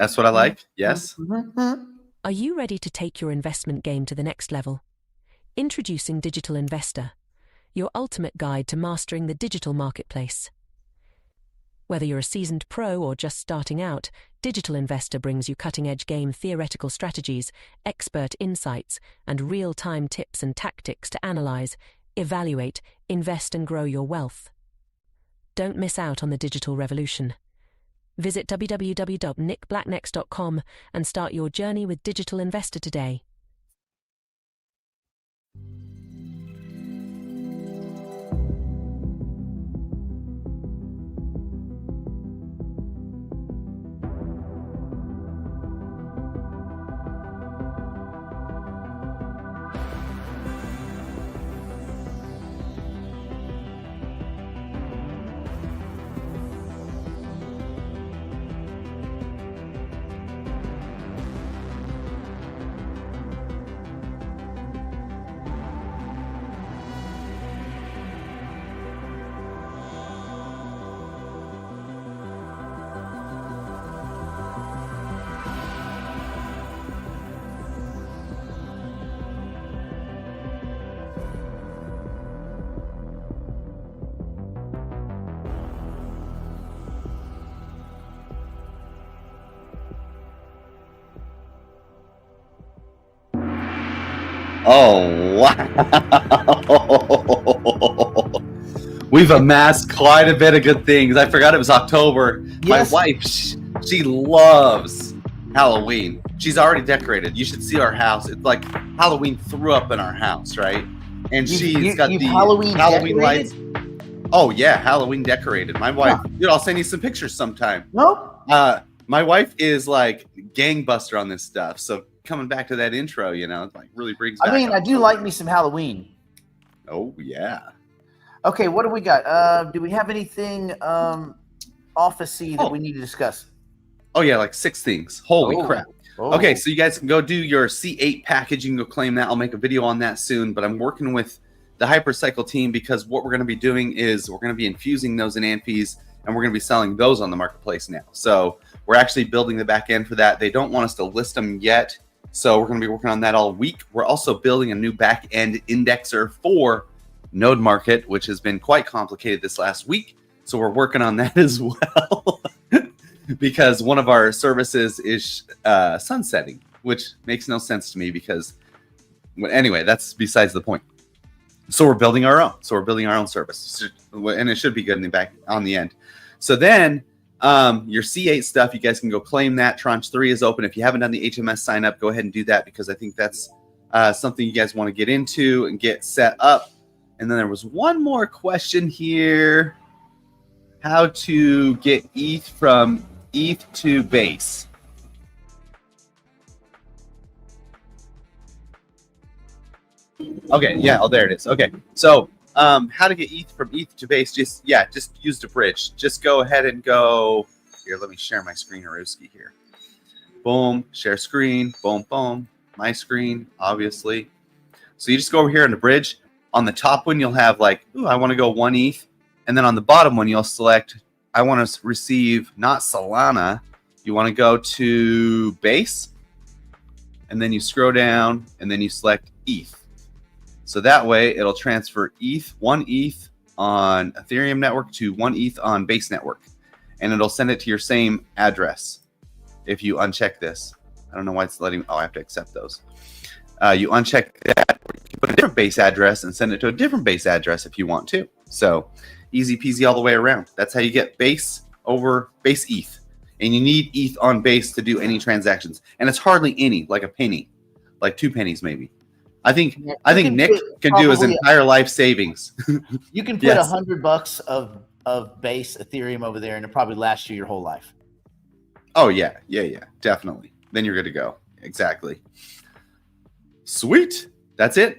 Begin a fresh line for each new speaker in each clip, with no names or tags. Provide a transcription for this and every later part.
That's what I like. Yes.
Are you ready to take your investment game to the next level? Introducing Digital Investor, your ultimate guide to mastering the digital marketplace. Whether you're a seasoned pro or just starting out, Digital Investor brings you cutting-edge game theoretical strategies, expert insights, and real-time tips and tactics to analyze, evaluate, invest, and grow your wealth. Don't miss out on the digital revolution. Visit www.nickblacknext.com and start your journey with Digital Investor today.
Oh, wow. We've amassed quite a bit of good things. I forgot it was October.
Yes.
My wife, she loves Halloween. She's already decorated. You should see our house. It's like Halloween threw up in our house, right? And she's got the Halloween lights. Oh, yeah, Halloween decorated. My wife, dude, I'll send you some pictures sometime.
Nope.
My wife is like gangbuster on this stuff. So coming back to that intro, you know, it like really brings back.
I mean, I do like me some Halloween.
Oh, yeah.
Okay, what do we got? Do we have anything office-y that we need to discuss?
Oh, yeah, like 6 things. Holy crap.
Oh.
Okay, so you guys can go do your C8 package. You can go claim that. I'll make a video on that soon. But I'm working with the Hypercycle team because what we're going to be doing is we're going to be infusing those in Amphis, and we're going to be selling those on the marketplace now. So we're actually building the back end for that. They don't want us to list them yet, so we're going to be working on that all week. We're also building a new back end indexer for Node Market, which has been quite complicated this last week. So we're working on that as well because one of our services is sunsetting, which makes no sense to me because, anyway, that's besides the point. So we're building our own. So we're building our own service, and it should be good in the back on the end. So then your C8 stuff, you guys can go claim that. Tranche 3 is open. If you haven't done the HMS sign up, go ahead and do that because I think that's something you guys want to get into and get set up. And then there was one more question here. How to get ETH from ETH to Base. Okay, yeah, oh, there it is. Okay, so how to get ETH from ETH to Base, just use the bridge. Just go ahead and go, here, let me share my screen, Haruski, here. Boom, share screen, boom, boom, my screen, obviously. So you just go over here on the bridge. On the top one, you'll have like, ooh, I want to go 1 ETH. And then on the bottom one, you'll select, I want to receive not Solana. You want to go to Base. And then you scroll down, and then you select ETH. So that way, it'll transfer 1 ETH on Ethereum network to 1 ETH on Base network. And it'll send it to your same address if you uncheck this. I don't know why it's letting me, I have to accept those. You uncheck that, or you can put a different base address and send it to a different base address if you want to. So easy peasy all the way around. That's how you get Base over Base ETH. And you need ETH on Base to do any transactions. And it's hardly any, like a penny, like 2 pennies maybe. I think Nick can do his entire life savings.
You can put $100 of Base Ethereum over there, and it probably lasts you your whole life.
Oh yeah, definitely. Then you're good to go. Exactly. Sweet. That's it.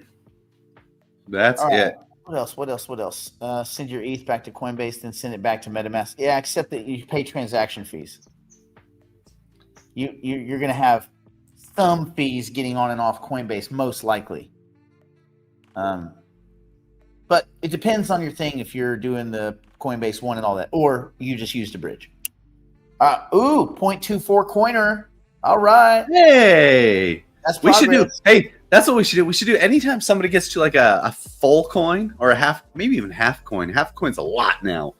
That's it.
What else? Send your ETH back to Coinbase, then send it back to MetaMask. Yeah, except that you pay transaction fees. You're going to have some fees getting on and off Coinbase, most likely. But it depends on your thing if you're doing the Coinbase one and all that, or you just use the bridge. 0.24 coiner. All right.
Hey,
That's
we should do.
progress.
Hey, that's what we should do. We should do anytime somebody gets to like a full coin or a half, maybe even half coin. Half coin's a lot now.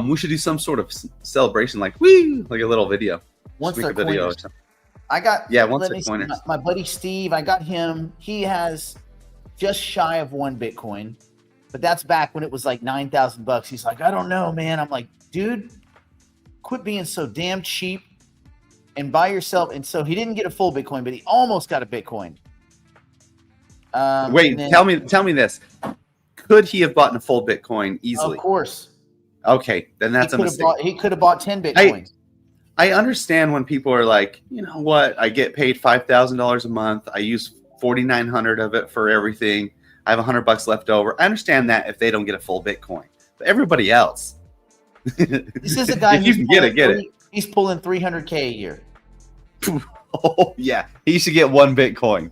We should do some sort of celebration, like woo, like a little video.
Once
Just make
they're
a video or
coiners.
something.
I got,
Yeah, once
let
they're
me see,
coiners.
my buddy Steve, I got him. He has just shy of 1 Bitcoin, but that's back when it was like $9,000. He's like, I don't know, man. I'm like, dude, quit being so damn cheap and buy yourself. And so he didn't get a full Bitcoin, but he almost got a Bitcoin.
Wait,
and then,
tell me this. Could he have bought a full Bitcoin easily?
of course,
Okay, then that's a mistake.
he could have bought 10 Bitcoins.
I understand when people are like, you know what? I get paid $5,000 a month. I use 4,900 of it for everything. I have $100 left over. I understand that if they don't get a full Bitcoin, but everybody else.
This is a guy
if you can get it.
He's pulling 300K a year.
Oh yeah, he should get 1 Bitcoin,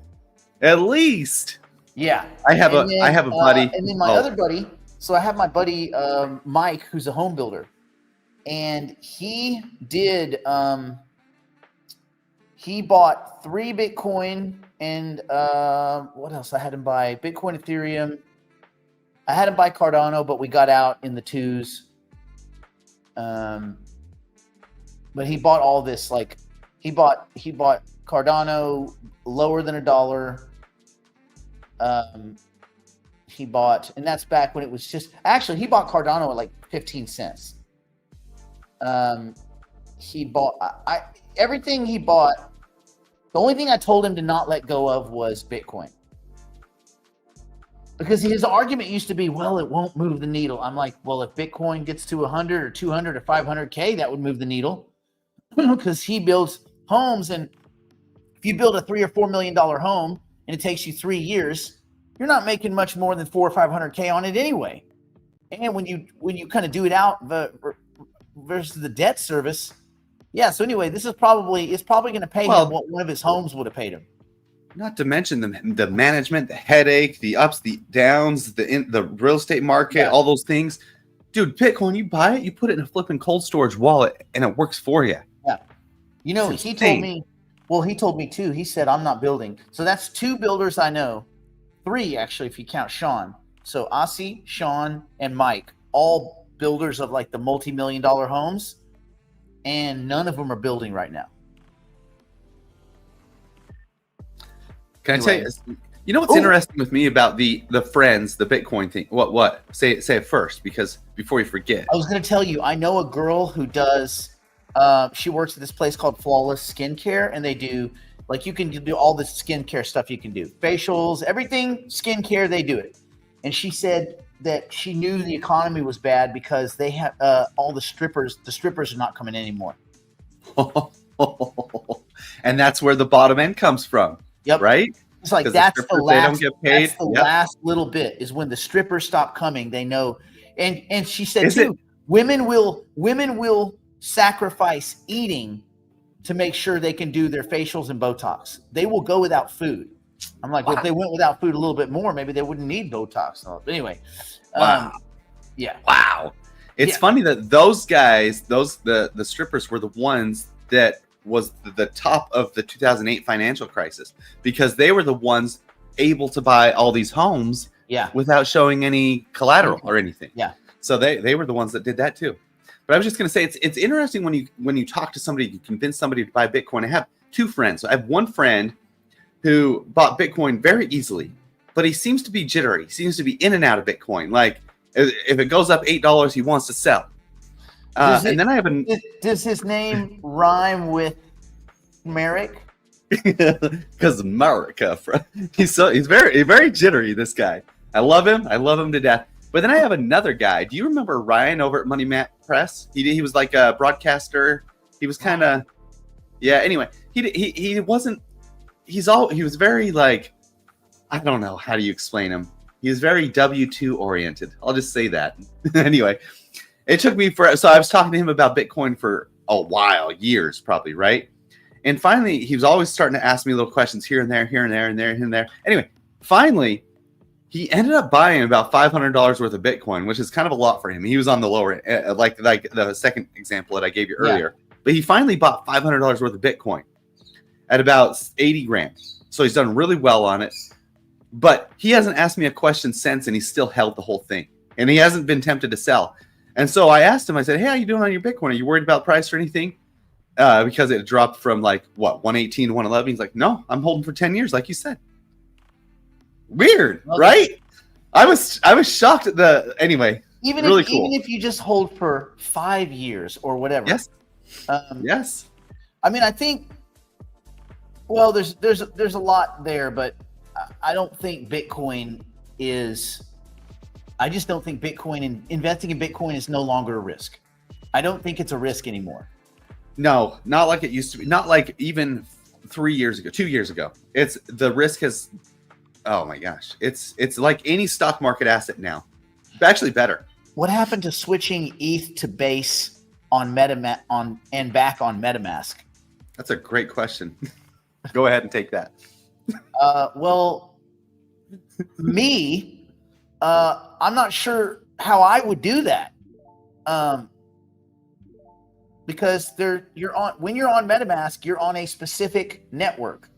at least.
Yeah,
I have a buddy,
and then my other buddy. So I have my buddy Mike, who's a home builder, and he did. He bought 3 Bitcoin and what else? I had him buy Bitcoin, Ethereum. I had him buy Cardano, but we got out in the 2s. But he bought all this, like he bought Cardano lower than $1. He bought, and that's back when it was just, actually he bought Cardano at like 15 cents. He bought everything he bought. The only thing I told him to not let go of was Bitcoin, because his argument used to be, well, it won't move the needle. I'm like, well, if Bitcoin gets to 100 or 200 or 500K, that would move the needle, because he builds homes, and if you build a $3 or $4 million home and it takes you 3 years, you're not making much more than 400 or 500K on it anyway. And when you kind of do it out versus the debt service, yeah. So anyway, it's probably going to pay him what one of his homes would have paid him.
Not to mention the management, the headache, the ups, the downs, the real estate market, all those things. Dude, Bitcoin, you buy it, you put it in a flipping cold storage wallet, and it works for you.
Yeah. You know, he told me too. He said, I'm not building. So that's 2 builders I know. 3 actually, if you count Sean. So Asi, Sean, and Mike, all builders of like the multi-million-dollar homes, and none of them are building right now.
Can I tell you? You know what's interesting with me about the friends, the Bitcoin thing? What? Say it first, because before you forget.
I was going to tell you, I know a girl who does. She works at this place called Flawless Skincare, and they do, like, you can do all the skincare stuff you can do, facials, everything skincare. They do it, and she said that she knew the economy was bad because they have all the strippers. The strippers are not coming in anymore.
And that's where the bottom end comes from.
Yep.
Right.
It's like that's the last. They don't get paid. That's the last little bit is when the strippers stop coming. They know, and she said too, women will sacrifice eating to make sure they can do their facials and Botox. They will go without food. I'm like, well, if they went without food a little bit more, maybe they wouldn't need Botox. But anyway, yeah.
Wow. It's funny that those guys, the strippers, were the ones that was the top of the 2008 financial crisis, because they were the ones able to buy all these homes without showing any collateral or anything.
Yeah.
So they were the ones that did that too. But I was just going to say, it's interesting when you talk to somebody, you convince somebody to buy Bitcoin. I have 2 friends. I have one friend who bought Bitcoin very easily, but he seems to be jittery. He seems to be in and out of Bitcoin. Like if it goes up $8, he wants to sell. And then I have
does his name rhyme with Merrick?
Because America, he's very, very jittery. This guy, I love him to death. But then I have another guy. Do you remember Ryan over at Money Mat Press? He was like a broadcaster. He was kind of, Anyway, he wasn't. He was very like, I don't know, how do you explain him? He was very W-2 oriented. I'll just say that. Anyway, it took me so I was talking to him about Bitcoin for a while, years probably, right? And finally, he was always starting to ask me little questions here and there, here and there, and there and there. Anyway, finally, he ended up buying about $500 worth of Bitcoin, which is kind of a lot for him. He was on the lower, like the second example that I gave you earlier. But he finally bought $500 worth of Bitcoin at about 80 grand. So he's done really well on it. But he hasn't asked me a question since, and he's still held the whole thing. And he hasn't been tempted to sell. And so I asked him, I said, hey, how you doing on your Bitcoin? Are you worried about price or anything? Because it dropped from 118 to 111. He's like, no, I'm holding for 10 years, like you said. Weird, okay. Right? I was shocked at anyway.
Even if you just hold for 5 years or whatever.
Yes. Yes.
I mean, I think, well, there's a lot there, but I don't think Bitcoin is. I just don't think Bitcoin and investing in Bitcoin is no longer a risk. I don't think it's a risk anymore.
No, not like it used to be. Not like even 3 years ago, 2 years ago. It's the risk has. Oh my gosh, it's like any stock market asset now. Actually, better.
What happened to switching ETH to Base on and back on MetaMask?
That's a great question. Go ahead and take that.
Well, I'm not sure how I would do that. Because when you're on MetaMask, you're on a specific network,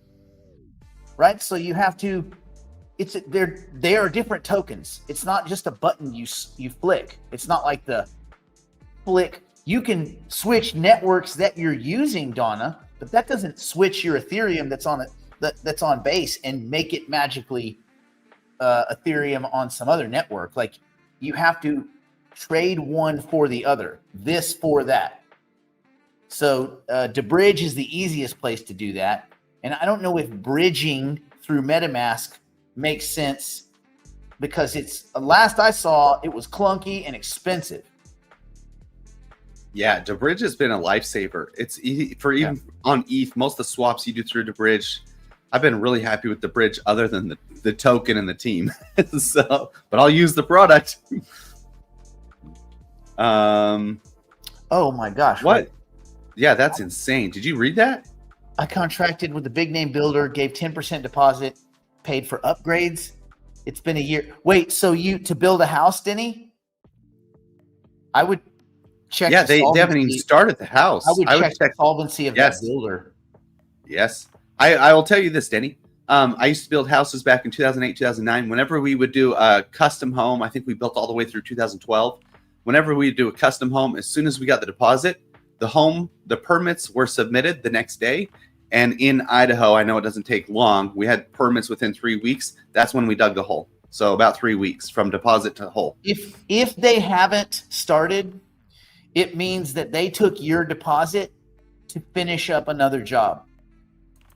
right? So you have to. They are different tokens. It's not just a button you flick. It's not like the flick. You can switch networks that you're using, Donna, but that doesn't switch your Ethereum that's on Base and make it magically Ethereum on some other network. Like, you have to trade one for the other, this for that. So DeBridge is the easiest place to do that. And I don't know if bridging through MetaMask makes sense, because last I saw, it was clunky and expensive.
Yeah, DeBridge has been a lifesaver. It's easy for even on ETH. Most of the swaps you do through DeBridge, I've been really happy with DeBridge, other than the token and the team. But I'll use the product.
Oh my gosh!
What? Wait. Yeah, that's insane. Did you read that?
I contracted with the big name builder, gave 10% deposit, paid for upgrades. It's been a year. Wait, so to build a house, Denny? I would check.
Yeah, they haven't even started the house.
I would check the solvency of that builder.
Yes. I will tell you this, Denny. I used to build houses back in 2008, 2009. Whenever we would do a custom home, I think we built all the way through 2012. Whenever we do a custom home, as soon as we got the deposit, the permits were submitted the next day. And in Idaho, I know it doesn't take long. We had permits within 3 weeks. That's when we dug the hole. So about 3 weeks from deposit to hole.
If they haven't started, it means that they took your deposit to finish up another job.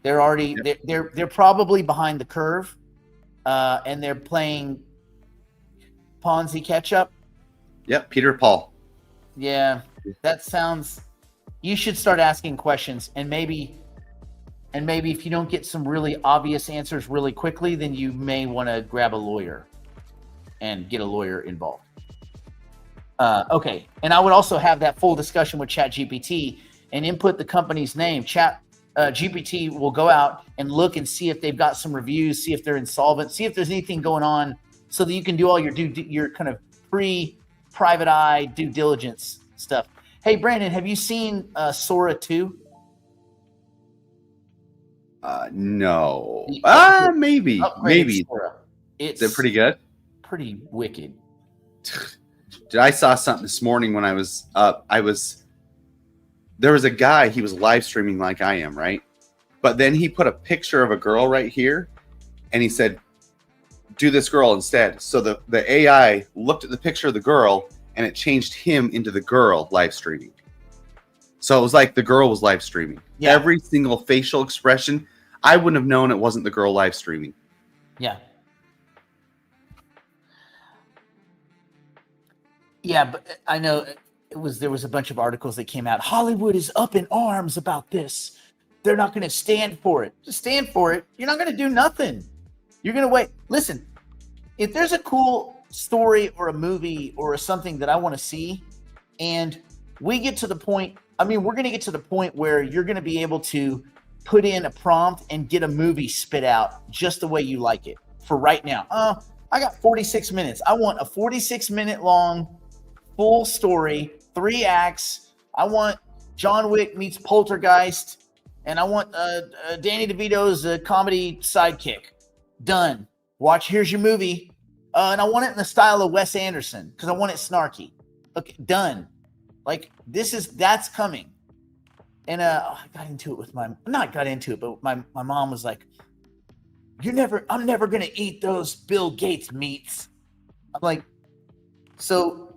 They're already they're probably behind the curve, and they're playing Ponzi catch up.
Yep, Peter Paul.
Yeah, that sounds. You should start asking questions, and maybe if you don't get some really obvious answers really quickly, then you may want to grab a lawyer and get a lawyer involved. Okay, and I would also have that full discussion with ChatGPT and input the company's name. GPT will go out and look and see if they've got some reviews, see if they're insolvent, see if there's anything going on, so that you can do all your kind of private eye due diligence stuff. Hey, Brandon, have you seen Sora 2?
No. Maybe.
Sora.
Is it pretty good?
Pretty wicked.
I saw something this morning when I was up. There was a guy, he was live streaming like I am, right? But then he put a picture of a girl right here, and he said, do this girl instead. So the AI looked at the picture of the girl, and it changed him into the girl live streaming. So it was like the girl was live streaming. Yeah. Every single facial expression, I wouldn't have known it wasn't the girl live streaming.
Yeah. Yeah, but I know there was a bunch of articles that came out. Hollywood is up in arms about this. They're not going to stand for it. Just stand for it. You're not going to do nothing. You're going to wait. Listen, if there's a cool story or a movie or something that I want to see, and we get to the point, we're going to get to the point where you're going to be able to put in a prompt and get a movie spit out just the way you like it. For right now, I got 46 minutes. I want a 46-minute long full story, 3 acts. I want John Wick meets Poltergeist, and I want Danny DeVito's comedy sidekick. Done. Watch, here's your movie. And I want it in the style of Wes Anderson because I want it snarky. Okay, done. Like that's coming. And I got into it with but my mom was like, I'm never gonna eat those Bill Gates meats. I'm like, so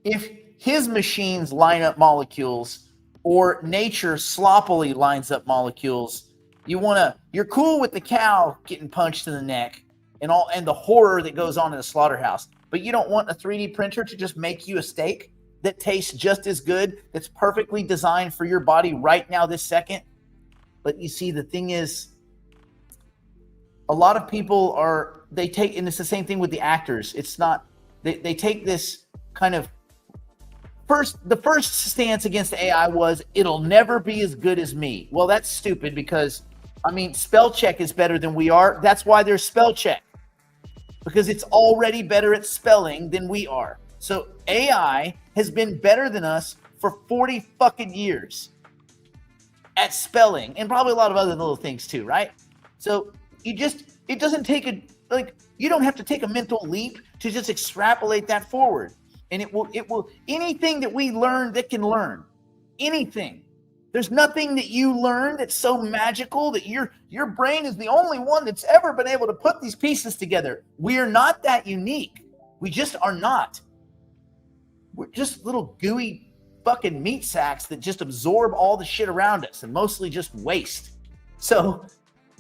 if his machines line up molecules or nature sloppily lines up molecules, you're cool with the cow getting punched in the neck and the horror that goes on in the slaughterhouse, but you don't want a 3D printer to just make you a steak that tastes just as good, that's perfectly designed for your body right now, this second. But you see, the thing is, a lot of people and it's the same thing with the actors. It's not, they take this kind of, the first stance against AI was, it'll never be as good as me. Well, that's stupid because, spell check is better than we are. That's why there's spell check, because it's already better at spelling than we are. So AI has been better than us for 40 fucking years at spelling and probably a lot of other little things too, right? So it doesn't take you don't have to take a mental leap to just extrapolate that forward. And it will anything that we learn that can learn anything. There's nothing that you learn that's so magical that your brain is the only one that's ever been able to put these pieces together. We are not that unique. We just are not. We're just little gooey fucking meat sacks that just absorb all the shit around us and mostly just waste. So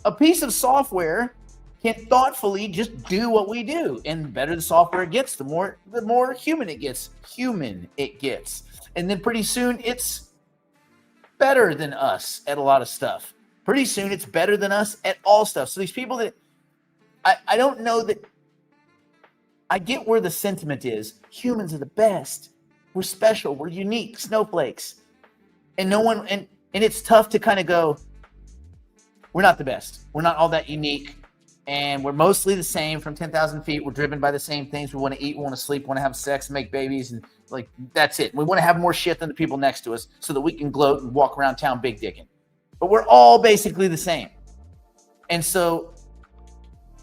a piece of software can thoughtfully just do what we do, and the better the software it gets, the more human it gets. And then pretty soon it's better than us at a lot of stuff. Pretty soon it's better than us at all stuff. So these people that I don't know that I get where the sentiment is. Humans are the best. We're special. We're unique. Snowflakes. And and it's tough to kind of go, we're not the best. We're not all that unique. And we're mostly the same from 10,000 feet. We're driven by the same things. We want to eat, we want to sleep, we want to have sex, make babies. And that's it. We want to have more shit than the people next to us so that we can gloat and walk around town big dicking. But we're all basically the same. And so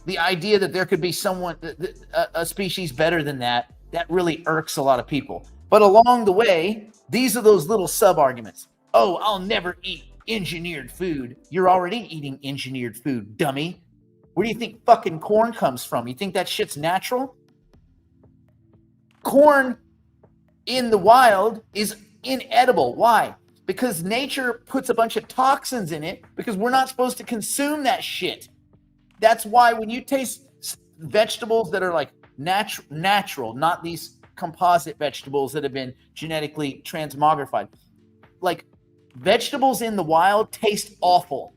the idea that there could be a species better than that really irks a lot of people. But along the way, these are those little sub-arguments. Oh, I'll never eat engineered food. You're already eating engineered food, dummy. Where do you think fucking corn comes from? You think that shit's natural? Corn in the wild is inedible. Why? Because nature puts a bunch of toxins in it because we're not supposed to consume that shit. That's why when you taste vegetables that are like natural, not these composite vegetables that have been genetically transmogrified, like vegetables in the wild taste awful,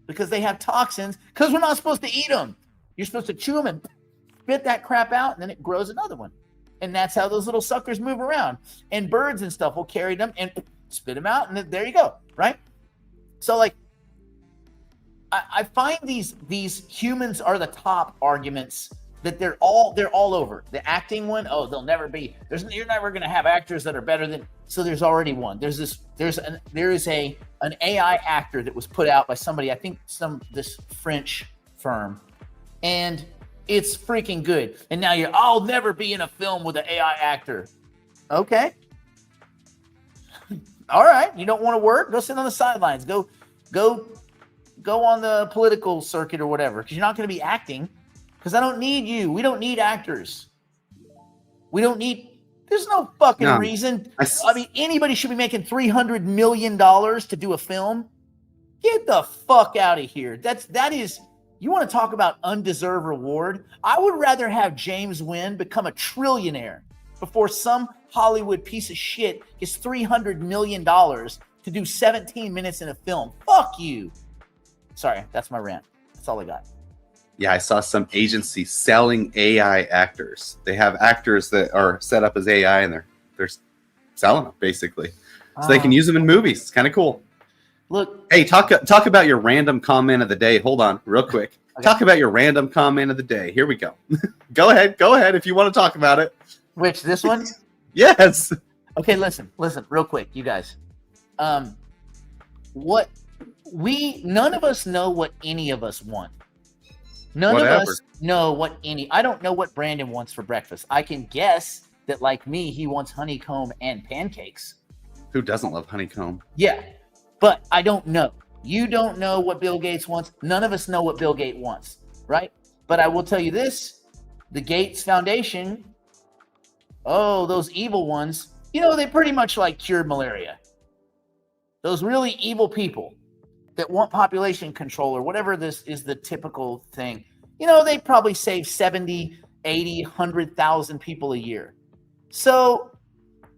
because they have toxins, because we're not supposed to eat them. You're supposed to chew them and spit that crap out, and then it grows another one. And that's how those little suckers move around. And birds and stuff will carry them and spit them out, and there you go, right? So like, I find these humans are the top arguments that they're all over. The acting one, you're never going to have actors that are better than. So there's already one. There is an AI actor that was put out by somebody, I think this French firm, and it's freaking good. And now I'll never be in a film with an AI actor. Okay. All right. You don't want to work? Go sit on the sidelines. Go on the political circuit or whatever, because you're not going to be acting. Because I don't need you. We don't need actors. There's no fucking reason. Anybody should be making $300 million to do a film. Get the fuck out of here. You want to talk about undeserved reward? I would rather have James Wynn become a trillionaire before some Hollywood piece of shit gets $300 million to do 17 minutes in a film. Fuck you. Sorry, that's my rant. That's all I got.
Yeah, I saw some agency selling AI actors. They have actors that are set up as AI, and they're selling them basically, so they can use them in movies. It's kind of cool.
Look,
hey, talk about your random comment of the day. Hold on, real quick. Okay. Talk about your random comment of the day. Here we go. Go ahead if you want to talk about it.
Which, this one?
Yes.
Okay, listen, real quick, you guys. What none of us know what any of us want. None
Whatever.
of us know what I don't know what Brandon wants for breakfast. I can guess that, like me, he wants honeycomb and pancakes.
Who doesn't love honeycomb?
Yeah, but I don't know. You don't know what Bill Gates wants. None of us know what Bill Gates wants, right? But I will tell you this, the Gates Foundation, those evil ones, they pretty much like cured malaria. Those really evil people that want population control or whatever this is the typical thing, they probably save 70, 80, 100,000 people a year. So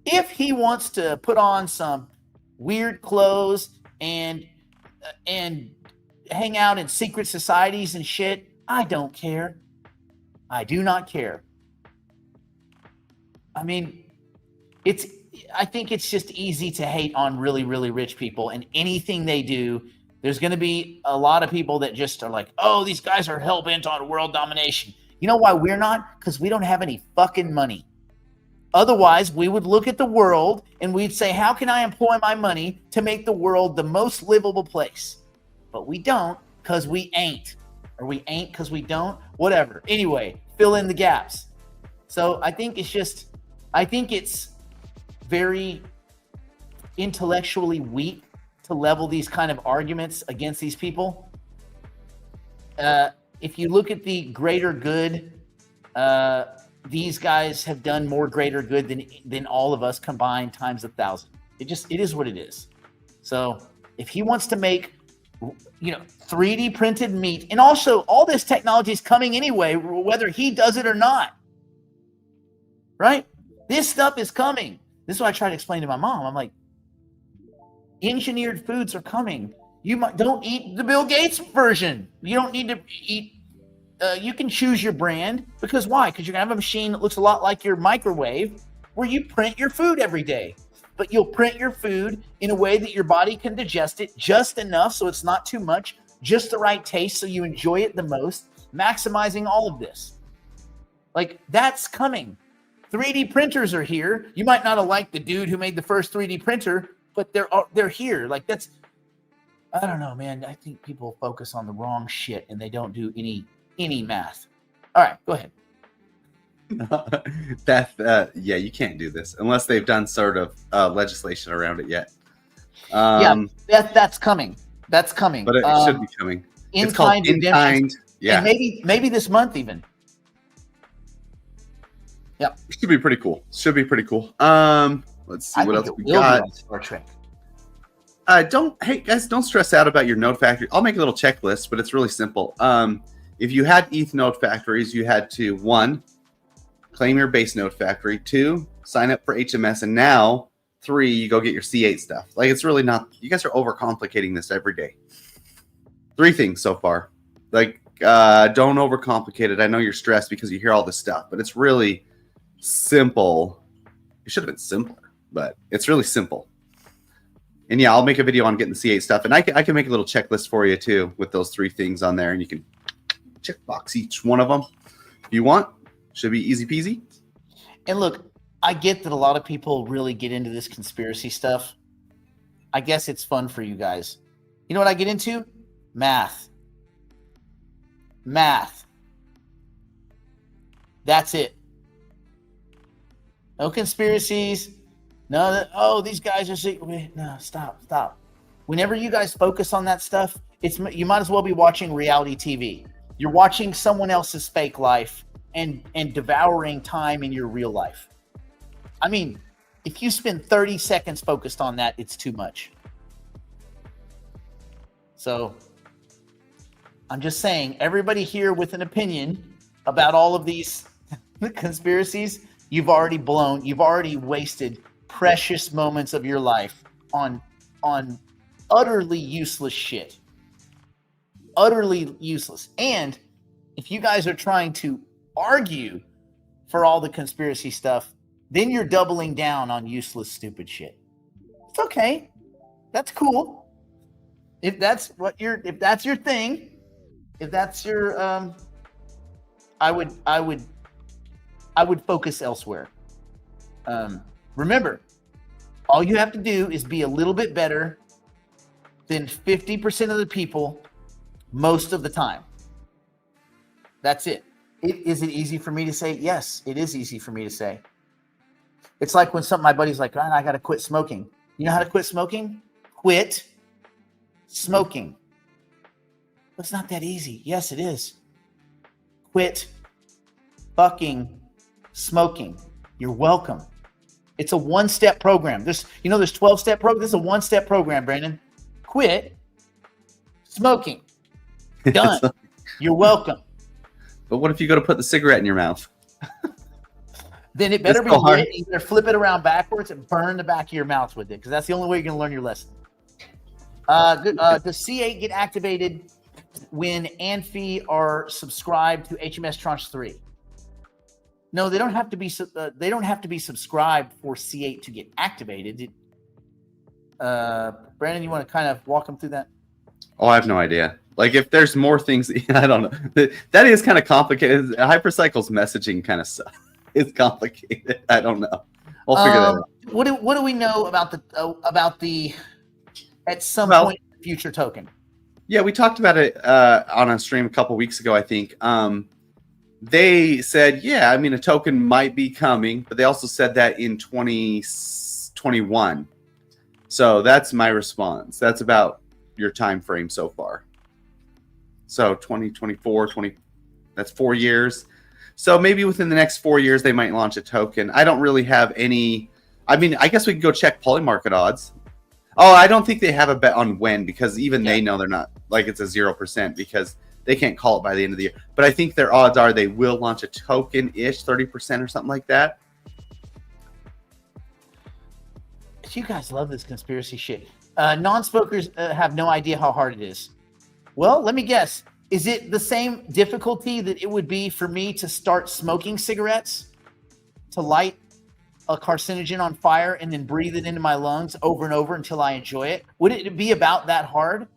if he wants to put on some weird clothes and hang out in secret societies and shit, I don't care. I do not care. I mean, I think it's just easy to hate on really, really rich people, and anything they do, there's going to be a lot of people that just are like, oh, these guys are hell-bent on world domination. You know why we're not? Because we don't have any fucking money. Otherwise, we would look at the world and we'd say, how can I employ my money to make the world the most livable place? But we don't, because we ain't. Or we ain't because we don't. Whatever. Anyway, fill in the gaps. So I think it's very intellectually weak to level these kind of arguments against these people. If you look at the greater good, these guys have done more greater good than all of us combined times 1,000. It is what it is. So if he wants to make 3D printed meat, and also all this technology is coming anyway, whether he does it or not, right? This stuff is coming. This is what I try to explain to my mom. I'm like, engineered foods are coming. Don't eat the Bill Gates version. You don't need to eat. You can choose your brand, because why? Because you're gonna have a machine that looks a lot like your microwave, where you print your food every day. But you'll print your food in a way that your body can digest it just enough so it's not too much, just the right taste so you enjoy it the most, maximizing all of this. Like, that's coming. 3D printers are here. You might not have liked the dude who made the first 3D printer, but they're here. Like, that's, I don't know, man. I think people focus on the wrong shit and they don't do any math. All right, go ahead.
Yeah, you can't do this unless they've done sort of legislation around it yet.
That's coming. That's coming.
But it should be coming.
In
it's called
kind
in kind. Yeah,
and maybe this month even. Yep.
Should be pretty cool. Let's see what else we got.
Star Trek.
Hey guys, don't stress out about your node factory. I'll make a little checklist, but it's really simple. If you had ETH node factories, you had to 1, claim your base node factory, 2, sign up for HMS, and now 3, you go get your C8 stuff. Like, it's really not. You guys are overcomplicating this every day. 3 things so far. Like, don't overcomplicate it. I know you're stressed because you hear all this stuff, but it's really simple. It should have been simpler, but it's really simple. And yeah, I'll make a video on getting the C8 stuff, and I can make a little checklist for you too with those 3 things on there, and you can check box each one of them if you want. Should be easy peasy.
And look, I get that a lot of people really get into this conspiracy stuff. I guess it's fun for you guys. You know what I get into? Math. That's it. No conspiracies. No, these guys are secret. No, stop. Whenever you guys focus on that stuff, you might as well be watching reality TV. You're watching someone else's fake life and devouring time in your real life. I mean, if you spend 30 seconds focused on that, it's too much. So I'm just saying, everybody here with an opinion about all of these conspiracies, you've already wasted precious moments of your life on utterly useless shit. Utterly useless. And if you guys are trying to argue for all the conspiracy stuff, then you're doubling down on useless, stupid shit. It's okay. That's cool. If that's your thing, if that's your I would focus elsewhere. Remember, All you have to do is be a little bit better than 50% of the people most of the time. That's it. Is it easy for me to say? Yes, it is easy for me to say. It's like when my buddy's like, I got to quit smoking. You know how to quit smoking? Quit smoking. It's not that easy. Yes, it is. Quit fucking smoking. You're welcome. It's a one-step program. There's 12-step program. This is a one-step program, Brandon. Quit smoking. Done. You're welcome.
But what if you go to put the cigarette in your mouth?
Then it better be lit. You better flip it around backwards and burn the back of your mouth with it, because that's the only way you're going to learn your lesson. Does C8 get activated when Anfi are subscribed to HMS Tranche 3? No, they don't have to be. They don't have to be subscribed for C8 to get activated. Brandon, you want to kind of walk them through that?
Oh, I have no idea. Like, if there's more things, I don't know. That is kind of complicated. Hypercycle's messaging kind of stuff. It's complicated. I don't know. We'll figure that out.
What do we know about the at some point future token?
Yeah, we talked about it on a stream a couple weeks ago, I think. They said, yeah, I mean, a token might be coming, but they also said that in 2021. So that's my response. That's about your time frame so far. So 2024, that's 4 years. So maybe within the next 4 years, they might launch a token. I don't really have any. I mean, I guess we could go check Polymarket odds. Oh, I don't think they have a bet on when, because even they know they're not, like, it's a 0% because they can't call it by the end of the year. But I think their odds are they will launch a token-ish, 30% or something like that.
You guys love this conspiracy shit. Non-smokers have no idea how hard it is. Well, let me guess. Is it the same difficulty that it would be for me to start smoking cigarettes, to light a carcinogen on fire and then breathe it into my lungs over and over until I enjoy it? Would it be about that hard?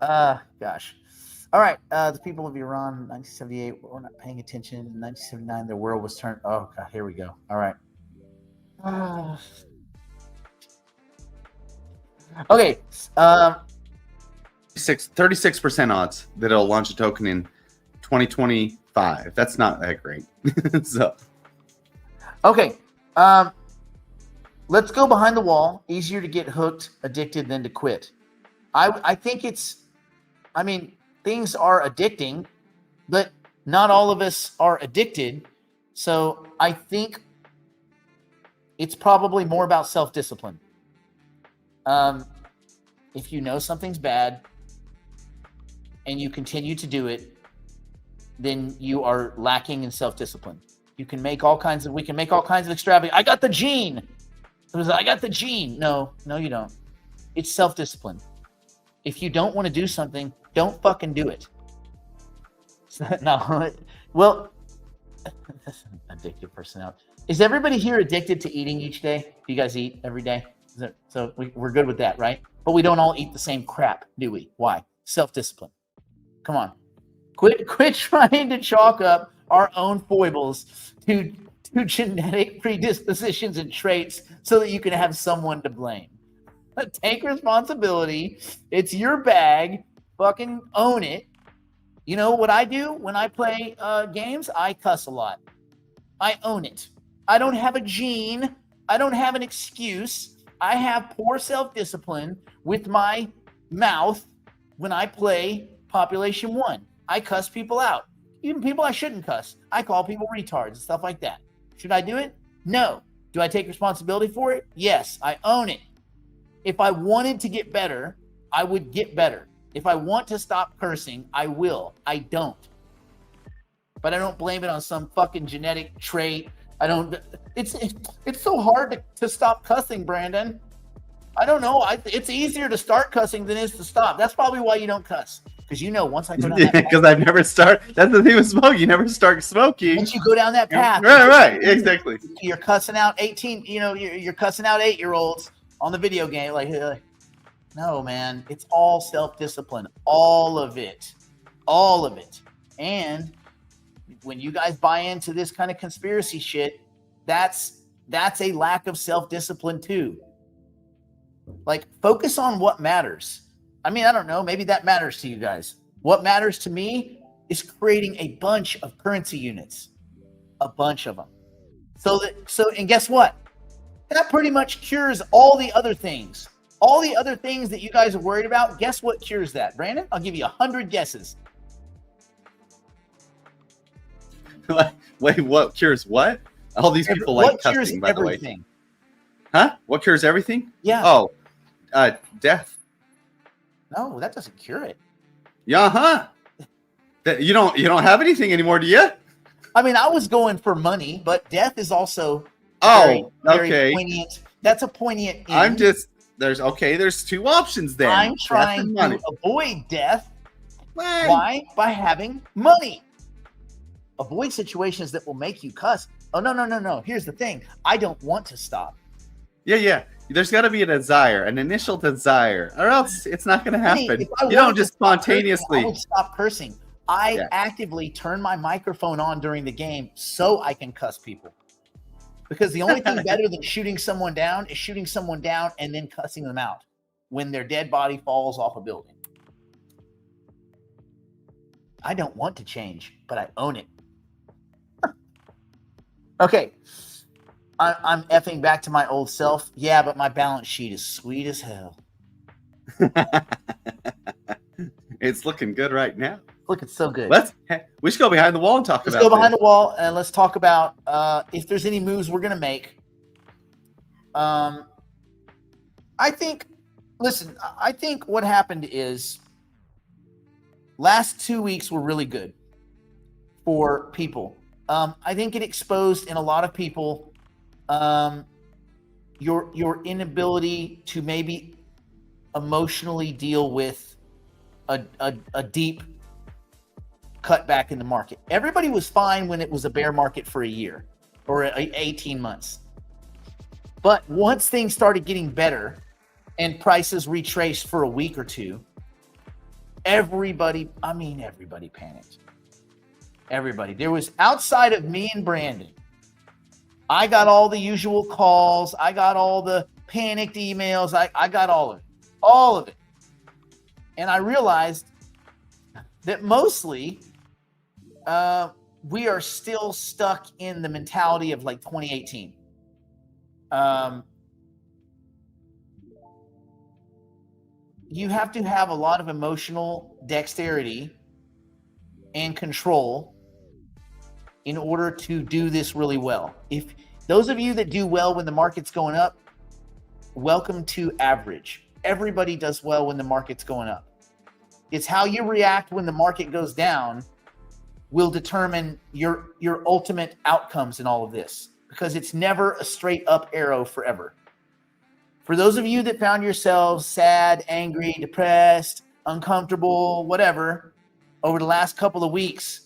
Gosh. All right. The people of Iran, 1978, were not paying attention. In 1979, the world was turned. Oh, God, here we go. All right. Okay.
36% odds that it'll launch a token in 2025. That's not that great. So.
Okay. Let's go behind the wall. Easier to get hooked, addicted than to quit. I think things are addicting, but not all of us are addicted. So I think it's probably more about self-discipline. If you know something's bad and you continue to do it, then you are lacking in self-discipline. We can make all kinds of extravagant. I got the gene. I got the gene. No, you don't. It's self-discipline. If you don't want to do something, don't fucking do it. No. Well, addictive personality. Is everybody here addicted to eating each day? Do you guys eat every day? So we're good with that, right? But we don't all eat the same crap, do we? Why? Self-discipline. Come on. Quit trying to chalk up our own foibles to genetic predispositions and traits so that you can have someone to blame. Take responsibility. It's your bag. Fucking own it. You know what I do when I play games? I cuss a lot. I own it. I don't have a gene. I don't have an excuse. I have poor self-discipline with my mouth when I play Population 1. I cuss people out. Even people I shouldn't cuss. I call people retards and stuff like that. Should I do it? No. Do I take responsibility for it? Yes, I own it. If I wanted to get better, I would get better. If I want to stop cursing, I will. I don't. But I don't blame it on some fucking genetic trait. I don't. It's so hard to stop cussing, Brandon. I don't know. It's easier to start cussing than it is to stop. That's probably why you don't cuss. Because once I go down that path.
Because I've never started. That's the thing with smoking. You never start smoking.
Once you go down that path.
Right. Exactly.
You're cussing out 18. You're cussing out 8-year-olds on the video game. Like, no, man. It's all self-discipline. All of it. And when you guys buy into this kind of conspiracy shit, that's a lack of self-discipline too. Like, focus on what matters. I mean, I don't know, maybe that matters to you guys. What matters to me is creating a bunch of currency units, a bunch of them. And guess what? That pretty much cures all the other things. All the other things that you guys are worried about, guess what cures that? Brandon, I'll give you 100 guesses.
Wait, what cures what? All these people like cussing, by the way. Huh? What cures everything?
Yeah.
Oh, death.
No, that doesn't cure it.
Yeah, huh? You don't have anything anymore, do you?
I mean, I was going for money, but death is also
very
poignant. That's a poignant end.
There's two options then.
I'm trying to avoid death. Why? By having money. Avoid situations that will make you cuss. Oh, no. Here's the thing. I don't want to stop.
Yeah. There's got to be a desire, an initial desire, or else it's not going to happen. You don't just spontaneously.
I would stop cursing. I actively turn my microphone on during the game so I can cuss people. Because the only thing better than shooting someone down is shooting someone down and then cussing them out when their dead body falls off a building. I don't want to change, but I own it. Okay. I'm effing back to my old self. Yeah, but my balance sheet is sweet as hell.
It's looking good right now.
Looking so good.
We should go behind the wall and talk about it.
Let's go behind the wall and let's talk about if there's any moves we're going to make. I think what happened is last 2 weeks were really good for people. I think it exposed in a lot of people your inability to maybe emotionally deal with a deep cutback in the market. Everybody was fine when it was a bear market for a year or 18 months. But once things started getting better and prices retraced for a week or two, everybody panicked. Everybody. There was, outside of me and Brandon, I got all the usual calls. I got all the panicked emails. I got all of it. And I realized that mostly we are still stuck in the mentality of like 2018. You have to have a lot of emotional dexterity and control in order to do this really well. If those of you that do well when the market's going up, welcome to average. Everybody does well when the market's going up. It's how you react when the market goes down will determine your ultimate outcomes in all of this, because it's never a straight up arrow forever. For those of you that found yourselves sad, angry, depressed, uncomfortable, whatever, over the last couple of weeks,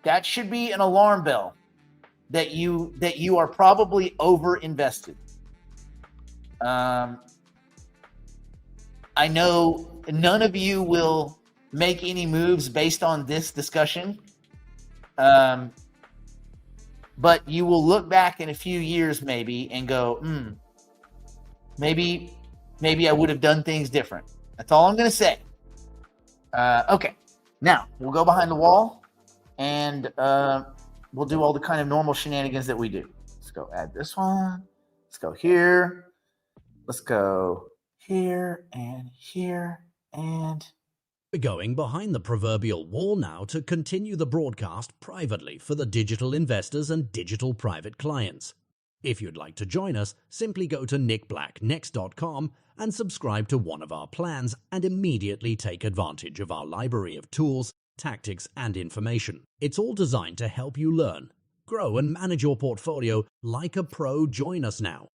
that should be an alarm bell that you are probably over invested. I know none of you will make any moves based on this discussion, but you will look back in a few years maybe and go, maybe I would have done things different. That's all I'm going to say. Okay, now we'll go behind the wall. And we'll do all the kind of normal shenanigans that we do. Let's go add this one. Let's go here. Let's go here and here and...
We're going behind the proverbial wall now to continue the broadcast privately for the digital investors and digital private clients. If you'd like to join us, simply go to nickblacknext.com and subscribe to one of our plans and immediately take advantage of our library of tools, tactics, and information. It's all designed to help you learn, grow, and manage your portfolio like a pro. Join us now.